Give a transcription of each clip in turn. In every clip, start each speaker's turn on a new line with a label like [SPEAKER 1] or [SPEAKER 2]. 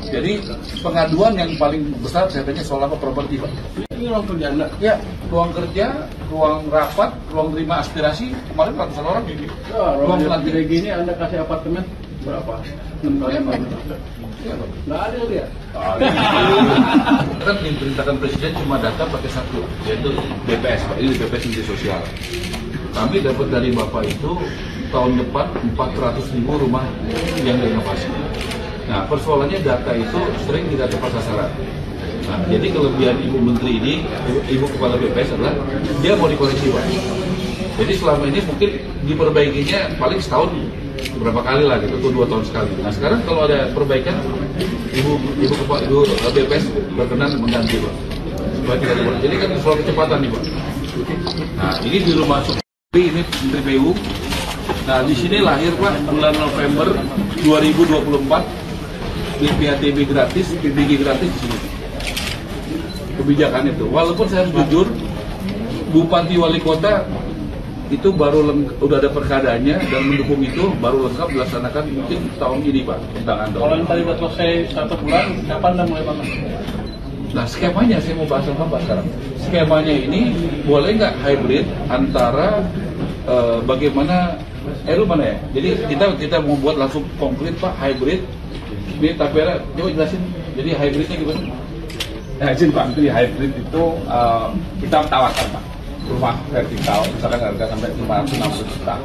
[SPEAKER 1] Jadi pengaduan yang paling besar saya tanya soal apa properti, Pak?
[SPEAKER 2] Ini ruang kerja Anda?
[SPEAKER 1] Ya, ruang kerja, ruang rapat, ruang terima aspirasi, kemarin ratusan orang ini.
[SPEAKER 2] Ya, ruang lantai gini Anda kasih apartemen berapa? 6 kali apa? Nggak ada dia.
[SPEAKER 1] Kan diperintahkan Presiden cuma data pakai satu, yaitu BPS, Pak. Ini BPS Menteri Sosial. Kami dapat dari Bapak itu tahun depan 400.000 rumah yang direnovasi. Nah, persoalannya data itu sering tidak tepat sasaran. Nah, jadi kelebihan Ibu Menteri ini, Ibu Kepala BPS adalah dia mau dikoreksi, Pak. Jadi selama ini mungkin diperbaikinya paling setahun beberapa kali lah gitu, atau 2 tahun sekali. Nah sekarang kalau ada perbaikan, Ibu BPS berkenan mengganti, Pak. Supaya tidak dibuat. Jadi kan soal kecepatan nih, Pak. Nah ini di rumah Supi, ini Menteri PU. Nah di sini lahir, Pak, bulan November 2024. BPATB gratis, PBG gratis di sini. Kebijakan itu. Walaupun saya harus jujur, Bupati Wali Kota itu baru udah ada perkadanya dan mendukung itu baru lengkap dilaksanakan mungkin tahun ini, Pak, tentang Anda.
[SPEAKER 2] Kalau yang tadi sudah selesai 1 bulan, kapan Anda mulai bangun?
[SPEAKER 1] Nah skemanya saya mau bahas sama Pak sekarang. Skemanya ini boleh nggak hybrid antara bagaimana lu mana ya? Jadi kita mau buat langsung konkret, Pak, hybrid. Ini Tapera, coba jelasin. Jadi hybridnya gimana?
[SPEAKER 3] Nah, izin Pak Menteri, hybrid itu kita tawarkan, Pak, rumah vertikal misalkan harga sampai 560 juta.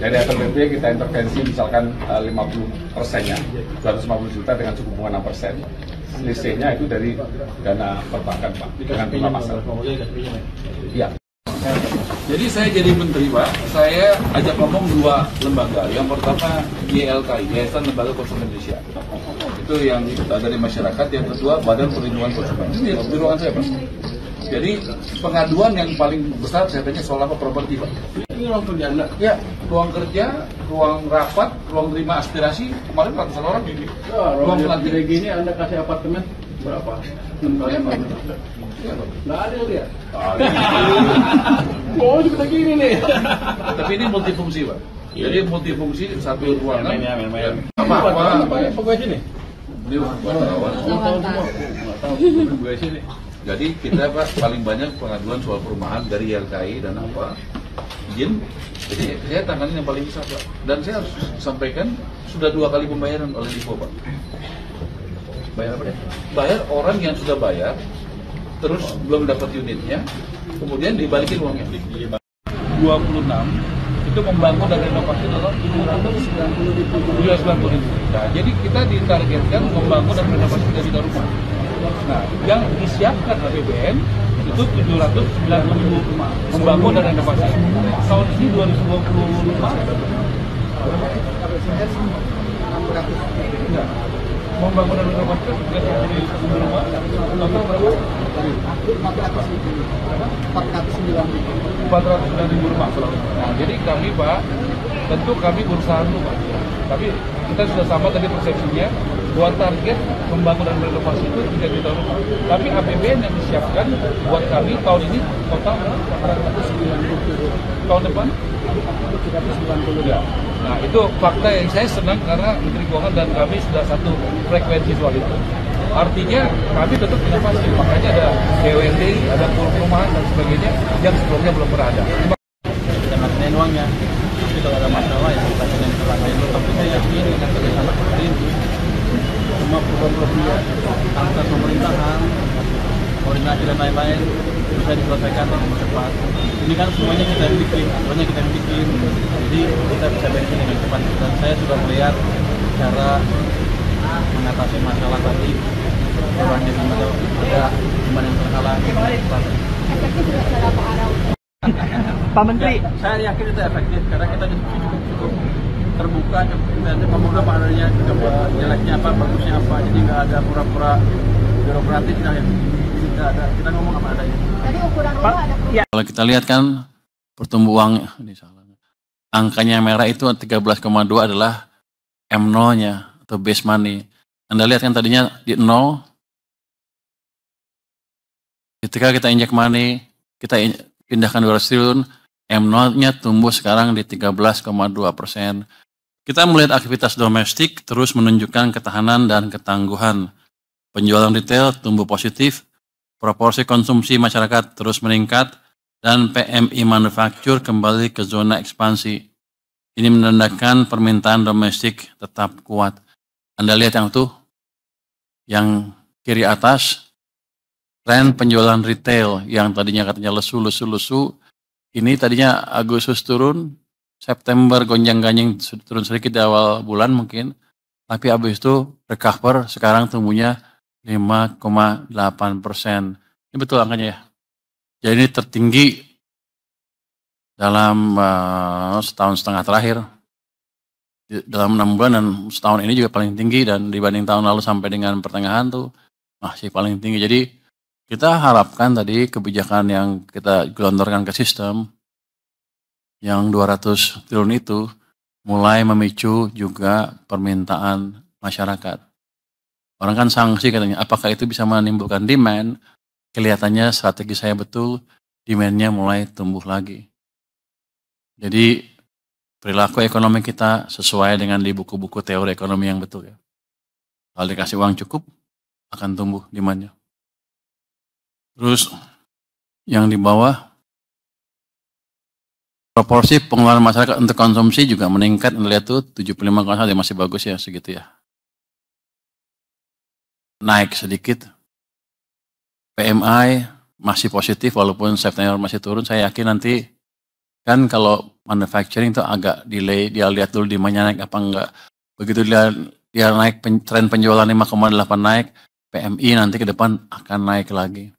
[SPEAKER 3] Dari LPP kita intervensi misalkan 50%-nya, 250 juta dengan suku bunga 6%. Selisihnya itu dari dana perbankan, Pak, dengan bunga pasar. Iya.
[SPEAKER 1] Jadi saya jadi menteri, Pak, saya ajak ngomong 2 lembaga. Yang pertama YLKI, Yayasan Lembaga Konsumen Indonesia. Itu yang dari masyarakat. Yang kedua Badan Perlindungan Konsumen. Ini di ruangan saya, Pak. Jadi pengaduan yang paling besar saya tanya soal apa properti, Pak.
[SPEAKER 2] Ini ruang kerja Anda?
[SPEAKER 1] Ya, ruang kerja, ruang rapat, ruang terima aspirasi, kemarin ratusan orang ini.
[SPEAKER 2] Ya, ruang lantai gini Anda kasih apartemen berapa? 6 kali apa? Nggak ada dia. Oh, seperti gini nih.
[SPEAKER 1] Tapi ini multifungsi, Pak. Jadi multifungsi satu ruangan.
[SPEAKER 2] Apa pegawai sini?
[SPEAKER 1] Ini wartawan.
[SPEAKER 2] Pegawai sini.
[SPEAKER 1] Jadi kita, Pak, paling banyak pengaduan soal perumahan dari YLKI dan apa izin. Jadi saya tanganin yang paling besar, Pak. Dan saya harus sampaikan sudah 2 kali pembayaran oleh Lipo, Pak. Bayar apa deh? Bayar orang yang sudah bayar, terus belum dapat unitnya, kemudian dibalikin uangnya. 26 itu membangun dan renovasi total 790.000. Nah, jadi kita ditargetkan membangun dan renovasi 3 juta rumah. Nah, yang disiapkan APBN itu 790.000 rumah membangun dan renovasi. Tahun ini 2025 enggak. Membangun dan renovasi 390.000 rumah. Total berapa? 409.000 rumah. Nah, jadi kami, Pak, tentu kami berusaha dulu, Pak. Tapi kita sudah sama tadi persepsinya buat target membangun dan renovasi itu 3 juta rumah. Tapi APBN yang disiapkan buat kami tahun ini total 490. Tahun depan 390. Ya. Nah, itu fakta yang saya senang karena Menteri Keuangan dan kami sudah satu frekuensi soal itu. Artinya kami tetap inovasi, makanya ada BUMD, ada perumahan dan sebagainya yang sebelumnya belum pernah ada.
[SPEAKER 2] Kita matiin uangnya. Tapi kalau ada masalah ya kita akan selesaikan. Tapi saya yakin dengan kerjasama seperti ini, semua problem-problemnya antar pemerintahan, koordinasi dan lain-lain bisa diselesaikan dengan cepat. Ini kan semuanya kita bikin, jadi kita bisa beresin dengan cepat. Dan saya sudah melihat cara mengatasi masalah tadi. Orang di mana ada gimana yang terhalang.
[SPEAKER 4] Pak Menteri,
[SPEAKER 2] ya, saya yakin itu efektif karena kita cukup terbuka, cukup membuka apa adanya, juga jeleknya apa, bagusnya apa, jadi nggak ada pura-pura birokratis lah yang tidak ada. Kita ngomong apa adanya.
[SPEAKER 5] Tadi ukuran rumah ada
[SPEAKER 4] ya.
[SPEAKER 6] Kalau kita lihat kan pertumbuhan ini salah. Angkanya merah itu 13,2 adalah M0-nya atau base money. Anda lihat kan tadinya di 0. Ketika kita injek money, kita pindahkan 200 triliun, M0-nya tumbuh sekarang di 13,2%. Kita melihat aktivitas domestik terus menunjukkan ketahanan dan ketangguhan. penjualan retail tumbuh positif, proporsi konsumsi masyarakat terus meningkat, dan PMI manufaktur kembali ke zona ekspansi. Ini menandakan permintaan domestik tetap kuat. Anda lihat yang tuh, yang kiri atas, tren penjualan retail yang tadinya katanya lesu, ini tadinya Agustus turun, September gonjang-ganjing turun sedikit di awal bulan mungkin, tapi habis itu recover, sekarang tumbuhnya 5,8%. Ini betul angkanya ya. Jadi ini tertinggi dalam setahun setengah terakhir. Dalam 6 bulan dan setahun ini juga paling tinggi, dan dibanding tahun lalu sampai dengan pertengahan tuh masih paling tinggi. Jadi kita harapkan tadi kebijakan yang kita gelontorkan ke sistem yang 200 triliun itu mulai memicu juga permintaan masyarakat. Orang kan sanksi katanya, apakah itu bisa menimbulkan demand? Kelihatannya strategi saya betul, demand-nya mulai tumbuh lagi. Jadi perilaku ekonomi kita sesuai dengan di buku-buku teori ekonomi yang betul ya. Kalau dikasih uang cukup, akan tumbuh demand-nya. Terus yang di bawah, proporsi pengeluaran masyarakat untuk konsumsi juga meningkat. Anda lihat tuh 75,1, masih bagus ya segitu ya. Naik sedikit. PMI masih positif walaupun September masih turun. Saya yakin nanti kan kalau manufacturing itu agak delay, dia lihat dulu demand-nya naik apa enggak. Begitu dia naik, tren penjualan 5,8 naik, PMI nanti ke depan akan naik lagi.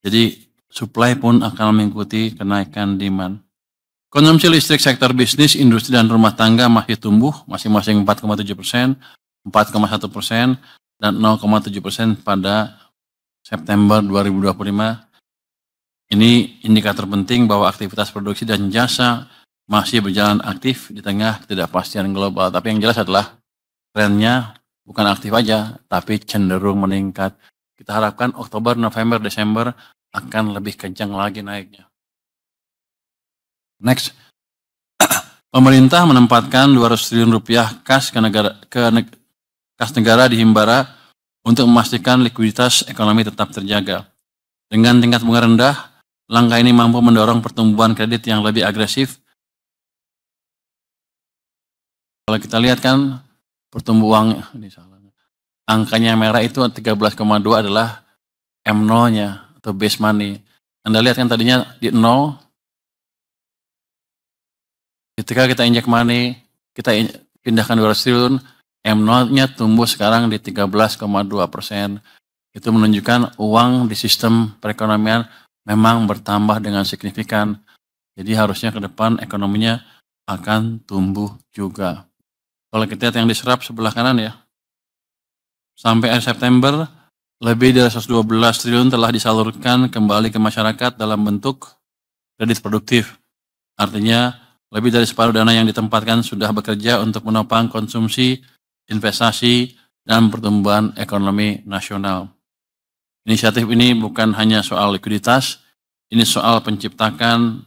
[SPEAKER 6] Jadi supply pun akan mengikuti kenaikan demand. Konsumsi listrik sektor bisnis, industri dan rumah tangga masih tumbuh, masing-masing 4,7%, 4,1%, dan 0,7% pada September 2025. Ini indikator penting bahwa aktivitas produksi dan jasa masih berjalan aktif di tengah ketidakpastian global. Tapi yang jelas adalah trennya bukan aktif aja, tapi cenderung meningkat. Kita harapkan Oktober, November, Desember akan lebih kencang lagi naiknya. Next, pemerintah menempatkan 200 triliun rupiah kas kas negara di Himbara untuk memastikan likuiditas ekonomi tetap terjaga. Dengan tingkat bunga rendah, langkah ini mampu mendorong pertumbuhan kredit yang lebih agresif. Kalau kita lihat kan pertumbuhan, ini salah, angkanya merah itu 13,2 adalah M0-nya atau base money. Anda lihat kan tadinya di 0, ketika kita injek money, kita pindahkan 200 triliun, M0-nya tumbuh sekarang di 13,2%. Itu menunjukkan uang di sistem perekonomian memang bertambah dengan signifikan. Jadi harusnya ke depan ekonominya akan tumbuh juga. Kalau kita lihat yang diserap sebelah kanan ya, sampai akhir September, lebih dari 112 triliun telah disalurkan kembali ke masyarakat dalam bentuk kredit produktif. Artinya, lebih dari separuh dana yang ditempatkan sudah bekerja untuk menopang konsumsi, investasi, dan pertumbuhan ekonomi nasional. Inisiatif ini bukan hanya soal likuiditas, ini soal penciptaan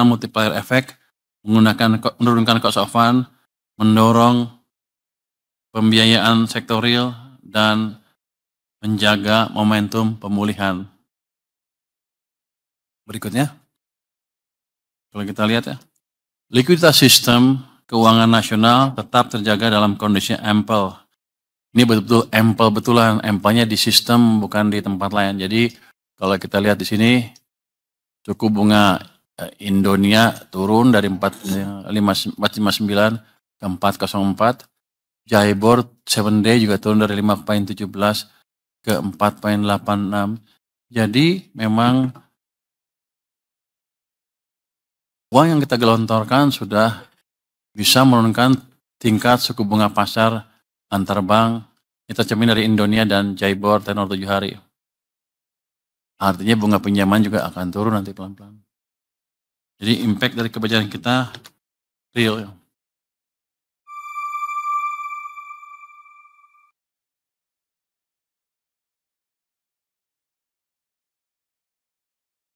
[SPEAKER 6] multiplier effect, menurunkan cost of fund, mendorong pembiayaan sektorial, dan menjaga momentum pemulihan. Berikutnya, kalau kita lihat ya, likuiditas sistem keuangan nasional tetap terjaga dalam kondisi ample. Ini betul-betul ample betulan, ample-nya di sistem bukan di tempat lain. Jadi kalau kita lihat di sini, suku bunga Indonesia turun dari 4,59 ke 4,04. JIBOR 7-day juga turun dari 5,17 ke 4,86. Jadi memang uang yang kita gelontorkan sudah bisa menurunkan tingkat suku bunga pasar antar bank. Kita cermin dari Indonesia dan JIBOR tenor 7 hari. Artinya bunga pinjaman juga akan turun nanti pelan-pelan. Jadi impact dari kebijakan kita real.